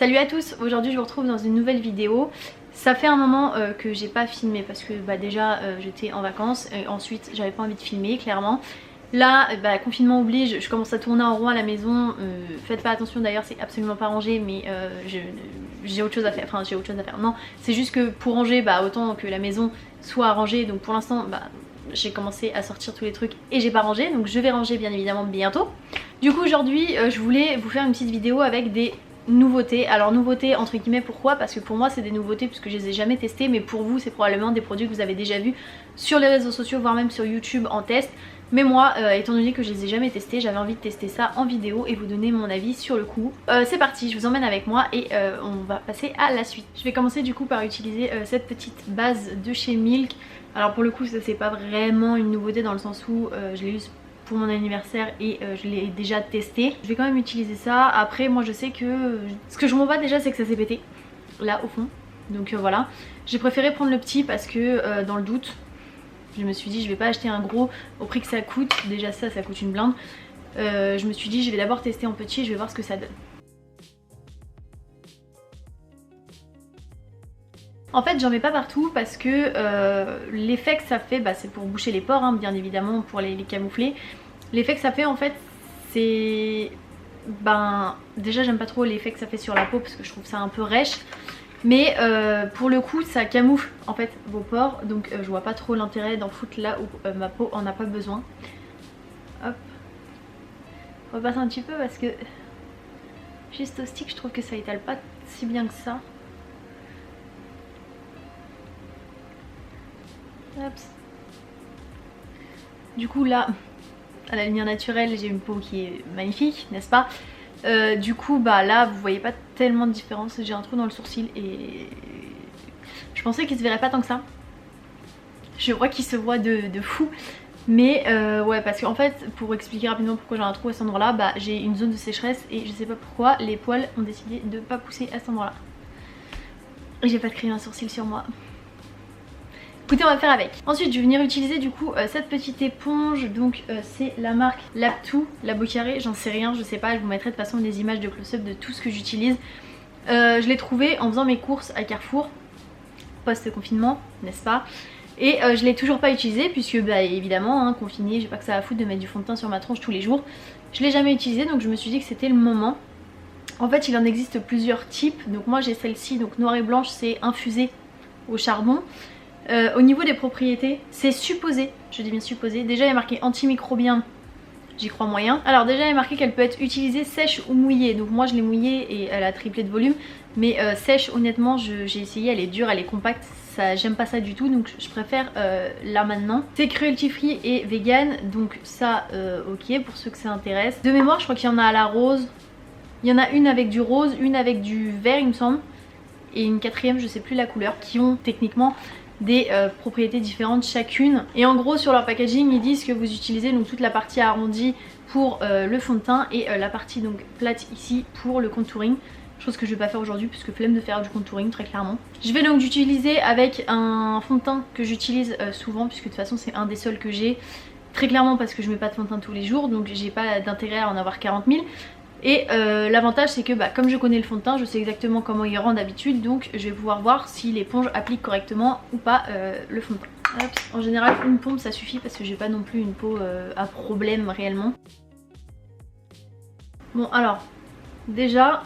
Salut à tous, aujourd'hui je vous retrouve dans une nouvelle vidéo. Ça fait un moment que j'ai pas filmé parce que déjà j'étais en vacances et ensuite j'avais pas envie de filmer clairement. Là confinement oblige, je commence à tourner en rond à la maison, faites pas attention d'ailleurs, c'est absolument pas rangé, mais j'ai autre chose à faire, enfin j'ai autre chose à faire, non c'est juste que pour ranger autant que la maison soit rangée, donc pour l'instant j'ai commencé à sortir tous les trucs et j'ai pas rangé, donc je vais ranger bien évidemment bientôt. Du coup aujourd'hui je voulais vous faire une petite vidéo avec des nouveautés. Alors nouveautés entre guillemets, pourquoi? Parce que pour moi c'est des nouveautés puisque je les ai jamais testées, mais pour vous c'est probablement des produits que vous avez déjà vus sur les réseaux sociaux, voire même sur YouTube en test. Mais moi étant donné que je les ai jamais testés, j'avais envie de tester ça en vidéo et vous donner mon avis sur le coup. C'est parti, je vous emmène avec moi et on va passer à la suite. Je vais commencer du coup par utiliser cette petite base de chez Milk. Alors pour le coup ça c'est pas vraiment une nouveauté dans le sens où je l'ai eu pour mon anniversaire et je l'ai déjà testé. Je vais quand même utiliser ça. Après moi je sais que ce que je comprends pas déjà c'est que ça s'est pété là au fond, donc voilà. J'ai préféré prendre le petit parce que dans le doute je me suis dit je vais pas acheter un gros au prix que ça coûte, déjà ça coûte une blinde. Je me suis dit je vais d'abord tester en petit et je vais voir ce que ça donne. En fait j'en mets pas partout parce que l'effet que ça fait, c'est pour boucher les pores hein, bien évidemment, pour les camoufler. L'effet que ça fait en fait c'est... déjà j'aime pas trop l'effet que ça fait sur la peau parce que je trouve ça un peu rêche. Mais pour le coup ça camoufle en fait vos pores, donc je vois pas trop l'intérêt d'en foutre là où ma peau en a pas besoin. Hop. On repasse un petit peu parce que juste au stick je trouve que ça étale pas si bien que ça. Hop. Du coup là, à la lumière naturelle j'ai une peau qui est magnifique, n'est-ce pas? Du coup là vous voyez pas tellement de différence, j'ai un trou dans le sourcil et je pensais qu'il se verrait pas tant que ça. Je vois qu'il se voit de fou, mais ouais, parce qu'en fait pour expliquer rapidement pourquoi j'ai un trou à cet endroit là, j'ai une zone de sécheresse et je sais pas pourquoi les poils ont décidé de pas pousser à cet endroit là. J'ai pas de crayon à sourcil sur moi. Écoutez, on va faire avec. Ensuite je vais venir utiliser du coup cette petite éponge, donc c'est la marque Laptoo, la Beau Carré, j'en sais rien, je sais pas, je vous mettrai de toute façon des images de close-up de tout ce que j'utilise. Je l'ai trouvé en faisant mes courses à Carrefour, post-confinement, n'est-ce pas? Et je l'ai toujours pas utilisé puisque évidemment hein, confiné, j'ai pas que ça à foutre de mettre du fond de teint sur ma tronche tous les jours. Je l'ai jamais utilisé, donc je me suis dit que c'était le moment. En fait il en existe plusieurs types, donc moi j'ai celle-ci, donc noire et blanche, c'est infusé au charbon. Au niveau des propriétés, c'est supposé, je dis bien supposé, déjà il y a marqué antimicrobien, j'y crois moyen. Alors déjà il y a marqué qu'elle peut être utilisée sèche ou mouillée, donc moi je l'ai mouillée et elle a triplé de volume, mais sèche honnêtement j'ai essayé, elle est dure, elle est compacte, j'aime pas ça du tout, donc je préfère là maintenant. C'est cruelty free et vegan, donc ça ok pour ceux que ça intéresse. De mémoire je crois qu'il y en a à la rose, il y en a une avec du rose, une avec du vert il me semble, et une quatrième je sais plus la couleur, qui ont techniquement des propriétés différentes chacune. Et en gros sur leur packaging ils disent que vous utilisez donc toute la partie arrondie pour le fond de teint et la partie donc plate ici pour le contouring. Chose que je vais pas faire aujourd'hui puisque flemme de faire du contouring très clairement. Je vais donc l'utiliser avec un fond de teint que j'utilise souvent puisque de toute façon c'est un des seuls que j'ai. Très clairement parce que je mets pas de fond de teint tous les jours, donc j'ai pas d'intérêt à en avoir 40 000. Et l'avantage c'est que comme je connais le fond de teint, je sais exactement comment il rend d'habitude, donc je vais pouvoir voir si l'éponge applique correctement ou pas le fond de teint. Hop. En général une pompe ça suffit parce que j'ai pas non plus une peau à problème réellement. Bon alors déjà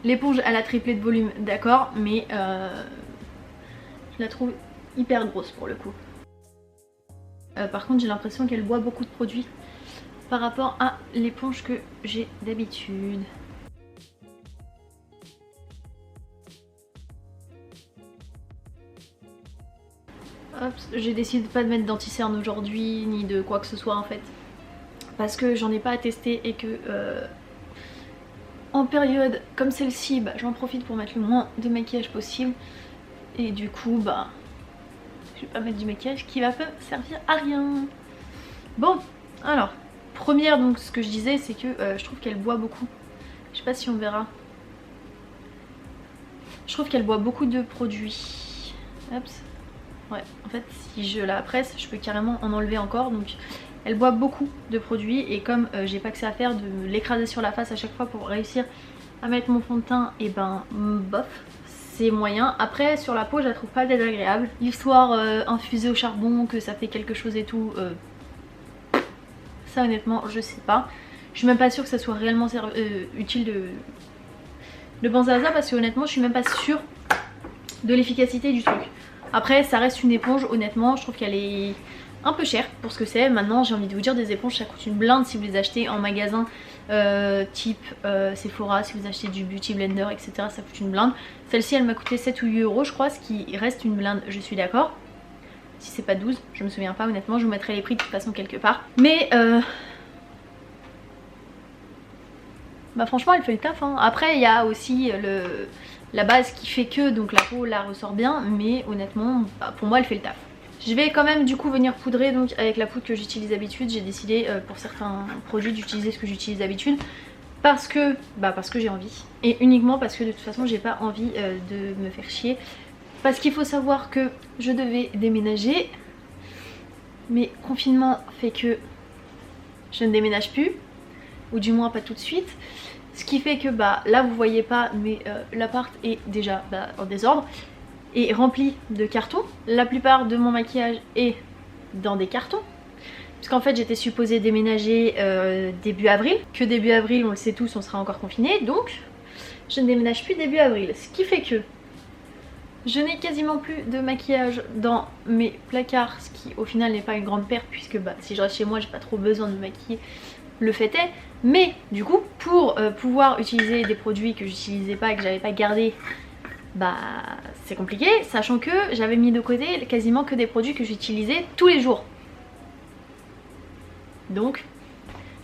l'éponge elle a triplé de volume, d'accord, mais je la trouve hyper grosse pour le coup. Par contre j'ai l'impression qu'elle boit beaucoup de produits par rapport à l'éponge que j'ai d'habitude. J'ai décidé de pas de mettre d'anti-cerne aujourd'hui ni de quoi que ce soit en fait, parce que j'en ai pas à tester et que en période comme celle-ci j'en profite pour mettre le moins de maquillage possible et du coup je vais pas mettre du maquillage qui va pas servir à rien. Bon alors première, donc ce que je disais c'est que je trouve qu'elle boit beaucoup, je sais pas si on verra, je trouve qu'elle boit beaucoup de produits. Hop. Ouais, en fait si je la presse je peux carrément en enlever encore, donc elle boit beaucoup de produits et comme j'ai pas que ça à faire de l'écraser sur la face à chaque fois pour réussir À mettre mon fond de teint, et ben bof, c'est moyen. Après sur la peau je la trouve pas désagréable. L'histoire infusée au charbon, que ça fait quelque chose et tout, ça honnêtement je sais pas. Je suis même pas sûre que ça soit réellement utile de penser à ça, parce que honnêtement je suis même pas sûre de l'efficacité du truc. Après ça reste une éponge, honnêtement je trouve qu'elle est un peu chère pour ce que c'est. Maintenant j'ai envie de vous dire, des éponges ça coûte une blinde si vous les achetez en magasin type Sephora, si vous achetez du Beauty Blender etc, ça coûte une blinde. Celle-ci elle m'a coûté 7 ou 8 euros je crois, ce qui reste une blinde, je suis d'accord. Si c'est pas 12, je me souviens pas honnêtement, je vous mettrai les prix de toute façon quelque part. Mais bah franchement elle fait le taf hein. Après il y a aussi la base qui fait que donc la peau la ressort bien, mais honnêtement bah, pour moi elle fait le taf. Je vais quand même du coup venir poudrer donc avec la poudre que j'utilise d'habitude. J'ai décidé pour certains produits d'utiliser ce que j'utilise d'habitude parce que j'ai envie, et uniquement parce que de toute façon j'ai pas envie de me faire chier, parce qu'il faut savoir que je devais déménager, mais confinement fait que je ne déménage plus, ou du moins pas tout de suite. Ce qui fait que bah là vous voyez pas, mais l'appart est déjà en désordre et rempli de cartons. La plupart de mon maquillage est dans des cartons, puisqu'en fait j'étais supposée déménager début avril, que début avril on le sait tous on sera encore confiné, donc je ne déménage plus début avril. Ce qui fait que je n'ai quasiment plus de maquillage dans mes placards, ce qui au final n'est pas une grande perte, puisque bah, si je reste chez moi j'ai pas trop besoin de me maquiller, le fait est. Mais du coup pour pouvoir utiliser des produits que j'utilisais pas et que j'avais pas gardé, bah c'est compliqué, sachant que j'avais mis de côté quasiment que des produits que j'utilisais tous les jours. Donc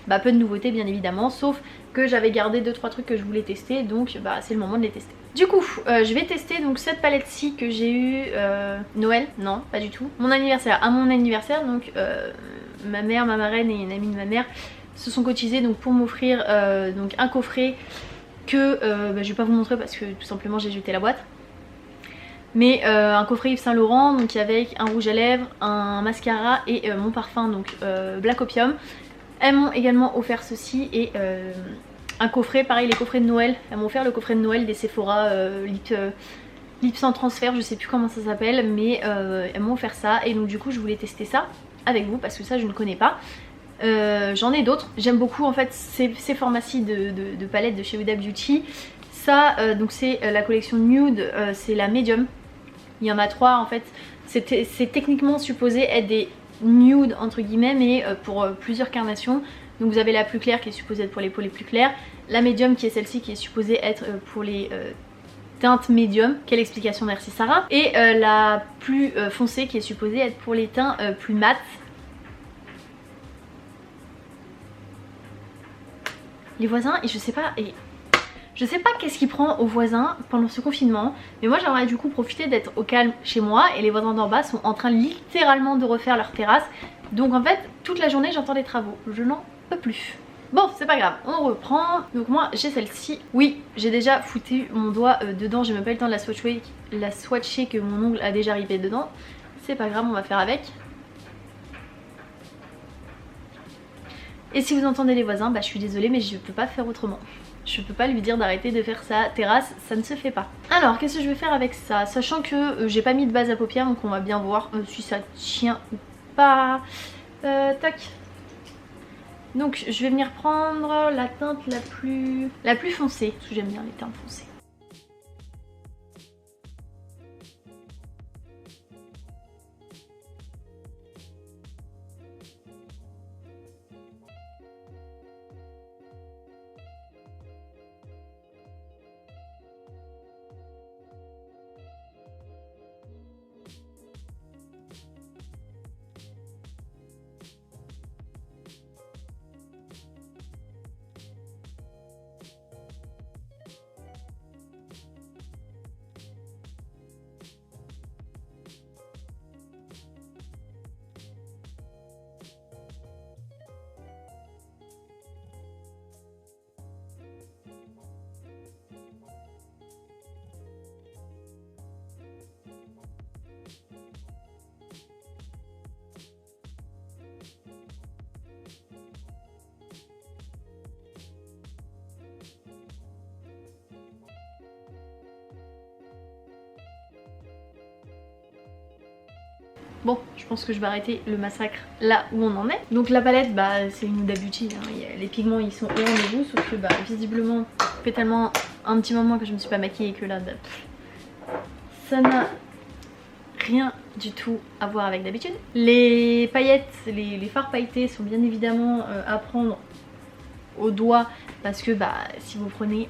bah peu de nouveautés bien évidemment, sauf que j'avais gardé 2-3 trucs que je voulais tester, donc bah c'est le moment de les tester. Du coup je vais tester donc cette palette ci que j'ai eu Noël, non pas du tout, mon anniversaire, à mon anniversaire. Donc ma mère, ma marraine et une amie de ma mère se sont cotisés donc pour m'offrir donc un coffret que je vais pas vous montrer parce que tout simplement j'ai jeté la boîte. Mais un coffret Yves Saint Laurent, donc avec un rouge à lèvres, un mascara et mon parfum donc Black Opium. Elles m'ont également offert ceci et un coffret, pareil les coffrets de Noël. Elles m'ont offert le coffret de Noël des Sephora Lip sans transfert, je sais plus comment ça s'appelle, mais elles m'ont offert ça. Et donc du coup je voulais tester ça avec vous parce que ça je ne connais pas. J'en ai d'autres, j'aime beaucoup en fait ces formats-ci de palettes de chez Huda Beauty. Ça donc c'est la collection Nude, c'est la Medium. Il y en a 3 en fait, c'est techniquement supposé être des nude entre guillemets, mais pour plusieurs carnations. Donc vous avez la plus claire qui est supposée être pour les peaux les plus claires, la médium qui est celle-ci qui est supposée être pour les teintes médium, quelle explication merci Sarah, et la plus foncée qui est supposée être pour les teints plus mat. Les voisins, et je sais pas qu'est-ce qui prend aux voisins pendant ce confinement, mais moi j'aimerais du coup profiter d'être au calme chez moi, et les voisins d'en bas sont en train littéralement de refaire leur terrasse. Donc en fait toute la journée j'entends des travaux, je n'en peux plus. Bon c'est pas grave, on reprend. Donc moi j'ai celle-ci, oui j'ai déjà foutu mon doigt dedans, j'ai même pas eu le temps de la swatcher que mon ongle a déjà arrivé dedans. C'est pas grave, on va faire avec. Et si vous entendez les voisins, bah je suis désolée mais je peux pas faire autrement. Je peux pas lui dire d'arrêter de faire sa terrasse, ça ne se fait pas. Alors qu'est-ce que je vais faire avec ça, sachant que j'ai pas mis de base à paupières, donc on va bien voir si ça tient ou pas. Tac. Donc je vais venir prendre la teinte la plus foncée, parce que j'aime bien les teintes foncées. Bon, je pense que je vais arrêter le massacre là où on en est. Donc la palette, bah c'est une Huda Beauty, hein. Les pigments ils sont au rendez-vous, sauf que bah visiblement ça fait tellement un petit moment que je me suis pas maquillée que là, bah, ça n'a rien du tout à voir avec d'habitude. Les paillettes, les fards pailletés sont bien évidemment à prendre au doigt, parce que bah si vous prenez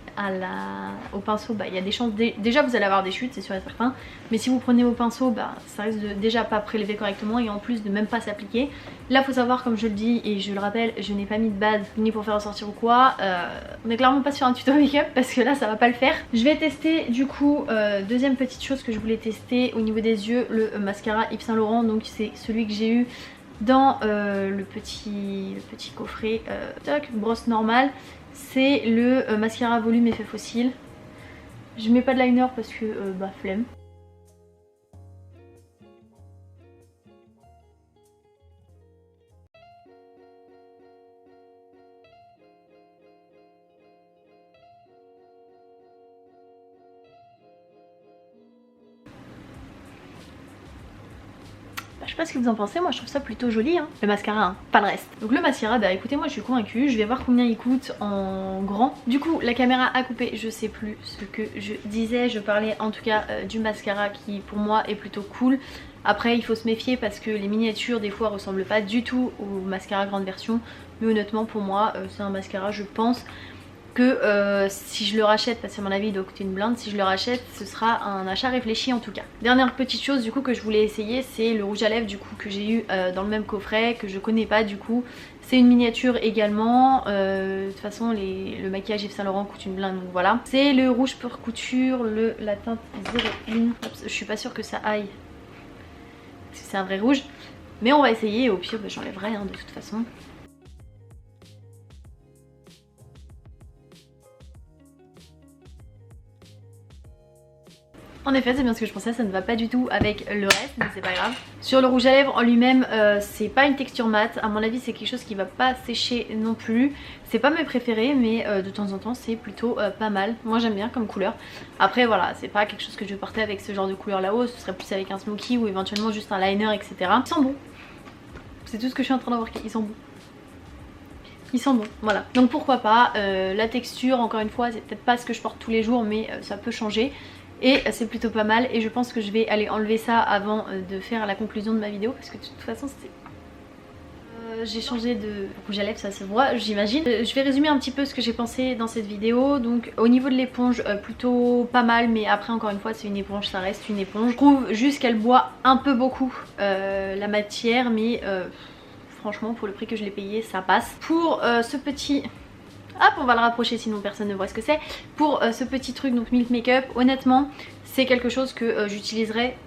au pinceau, bah il y a des chances, déjà vous allez avoir des chutes, c'est sûr et certain, mais si vous prenez au pinceau, bah ça risque de déjà pas prélever correctement et en plus de même pas s'appliquer. Là faut savoir, comme je le dis et je le rappelle, je n'ai pas mis de base ni pour faire ressortir ou quoi, on est clairement pas sur un tuto make-up parce que là ça va pas le faire. Je vais tester du coup, deuxième petite chose que je voulais tester au niveau des yeux, le mascara Yves Saint Laurent, donc c'est celui que j'ai eu dans le petit coffret brosse normale. C'est le mascara volume effet fossile. Je mets pas de liner parce que bah flemme. Je sais pas ce que vous en pensez, moi je trouve ça plutôt joli hein. Le mascara hein, pas le reste. Donc le mascara, bah écoutez, moi je suis convaincue, je vais voir combien il coûte en grand. Du coup la caméra a coupé, je sais plus ce que je disais, je parlais en tout cas du mascara qui pour moi est plutôt cool. Après il faut se méfier parce que les miniatures des fois ressemblent pas du tout au mascara grande version. Mais honnêtement pour moi c'est un mascara, je pense que si je le rachète, parce qu'à mon avis il doit coûter une blinde, si je le rachète ce sera un achat réfléchi en tout cas. Dernière petite chose du coup que je voulais essayer, c'est le rouge à lèvres du coup que j'ai eu dans le même coffret, que je connais pas du coup. C'est une miniature également, de toute façon le maquillage Yves Saint Laurent coûte une blinde donc voilà. C'est le rouge pure couture, la teinte 01. Je suis pas sûre que ça aille, parce que c'est un vrai rouge. Mais on va essayer et au pire bah, j'enlèverai hein, de toute façon. En effet c'est bien ce que je pensais, ça ne va pas du tout avec le reste mais c'est pas grave. Sur le rouge à lèvres en lui-même c'est pas une texture mate, à mon avis c'est quelque chose qui va pas sécher non plus. C'est pas mes préférés mais de temps en temps c'est plutôt pas mal. Moi j'aime bien comme couleur. Après voilà, c'est pas quelque chose que je vais porter avec ce genre de couleur là-haut, ce serait plus avec un smoky ou éventuellement juste un liner etc. Ils sont bons, c'est tout ce que je suis en train d'avoir, ils sont bons. Ils sont bons, voilà. Donc pourquoi pas, la texture encore une fois c'est peut-être pas ce que je porte tous les jours mais ça peut changer. Et c'est plutôt pas mal et je pense que je vais aller enlever ça avant de faire la conclusion de ma vidéo parce que de toute façon c'est... j'ai changé de rouge à lèvres, ça se voit j'imagine. Je vais résumer un petit peu ce que j'ai pensé dans cette vidéo. Donc au niveau de l'éponge plutôt pas mal, mais après encore une fois c'est une éponge, ça reste une éponge. Je trouve juste qu'elle boit un peu beaucoup la matière mais franchement pour le prix que je l'ai payé ça passe. Pour ce petit... Hop, on va le rapprocher sinon personne ne voit ce que c'est. Pour ce petit truc donc Milk Makeup, honnêtement c'est quelque chose que j'utiliserai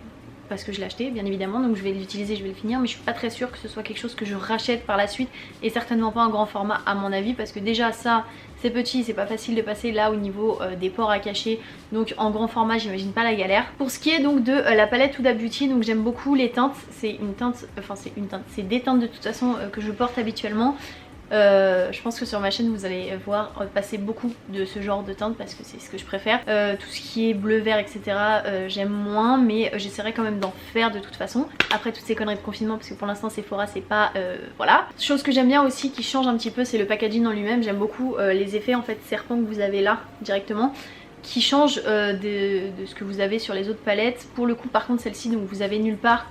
parce que je l'ai acheté bien évidemment, donc je vais l'utiliser, je vais le finir, mais je suis pas très sûre que ce soit quelque chose que je rachète par la suite et certainement pas en grand format à mon avis parce que déjà ça c'est petit, c'est pas facile de passer là au niveau des pores à cacher, donc en grand format j'imagine pas la galère. Pour ce qui est donc de la palette Huda Beauty, donc j'aime beaucoup les teintes, c'est une teinte, enfin c'est des teintes de toute façon que je porte habituellement. Je pense que sur ma chaîne vous allez voir passer beaucoup de ce genre de teinte parce que c'est ce que je préfère. Tout ce qui est bleu, vert etc j'aime moins mais j'essaierai quand même d'en faire de toute façon. Après toutes ces conneries de confinement parce que pour l'instant Sephora c'est pas... voilà. Chose que j'aime bien aussi qui change un petit peu c'est le packaging en lui-même. J'aime beaucoup les effets en fait serpent que vous avez là directement qui change de ce que vous avez sur les autres palettes. Pour le coup par contre celle-ci donc vous avez nulle part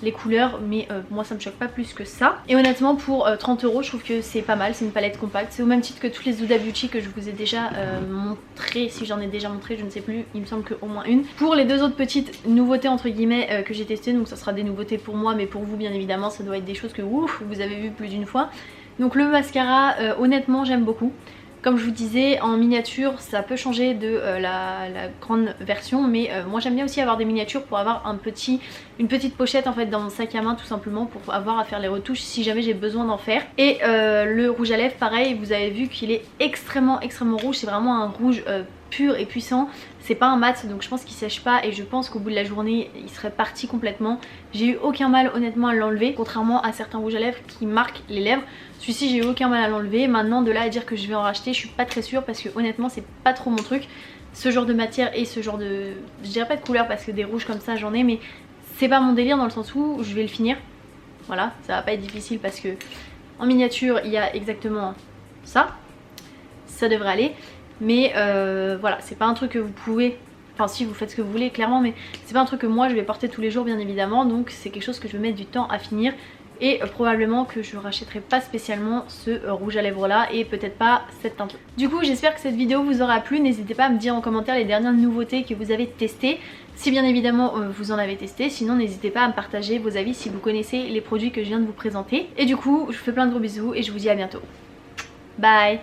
les couleurs mais moi ça me choque pas plus que ça. Et honnêtement pour 30 € je trouve que c'est pas mal, c'est une palette compacte, c'est au même titre que toutes les Huda Beauty que je vous ai déjà montré, si j'en ai déjà montré je ne sais plus, il me semble qu'au moins une. Pour les deux autres petites nouveautés entre guillemets que j'ai testées, donc ça sera des nouveautés pour moi mais pour vous bien évidemment ça doit être des choses que ouf, vous avez vu plus d'une fois. Donc le mascara honnêtement j'aime beaucoup. Comme je vous disais en miniature ça peut changer de la grande version mais moi j'aime bien aussi avoir des miniatures pour avoir une petite pochette en fait dans mon sac à main tout simplement pour avoir à faire les retouches si jamais j'ai besoin d'en faire. Et le rouge à lèvres pareil, vous avez vu qu'il est extrêmement rouge, c'est vraiment un rouge pur et puissant, c'est pas un mat donc je pense qu'il sèche pas et je pense qu'au bout de la journée il serait parti complètement. J'ai eu aucun mal honnêtement à l'enlever contrairement à certains rouges à lèvres qui marquent les lèvres. Celui-ci j'ai eu aucun mal à l'enlever. Maintenant de là à dire que je vais en racheter je suis pas très sûre parce que honnêtement c'est pas trop mon truc ce genre de matière et ce genre de... je dirais pas de couleur parce que des rouges comme ça j'en ai mais c'est pas mon délire dans le sens où je vais le finir. Voilà, ça va pas être difficile parce que en miniature il y a exactement ça. Ça devrait aller. Mais voilà, c'est pas un truc que vous pouvez... Enfin si, vous faites ce que vous voulez clairement, mais c'est pas un truc que moi je vais porter tous les jours bien évidemment. Donc c'est quelque chose que je vais mettre du temps à finir. Et probablement que je rachèterai pas spécialement ce rouge à lèvres là et peut-être pas cette teinte là. Du coup j'espère que cette vidéo vous aura plu. N'hésitez pas à me dire en commentaire les dernières nouveautés que vous avez testées, si bien évidemment vous en avez testé. Sinon n'hésitez pas à me partager vos avis si vous connaissez les produits que je viens de vous présenter. Et du coup je vous fais plein de gros bisous et je vous dis à bientôt. Bye.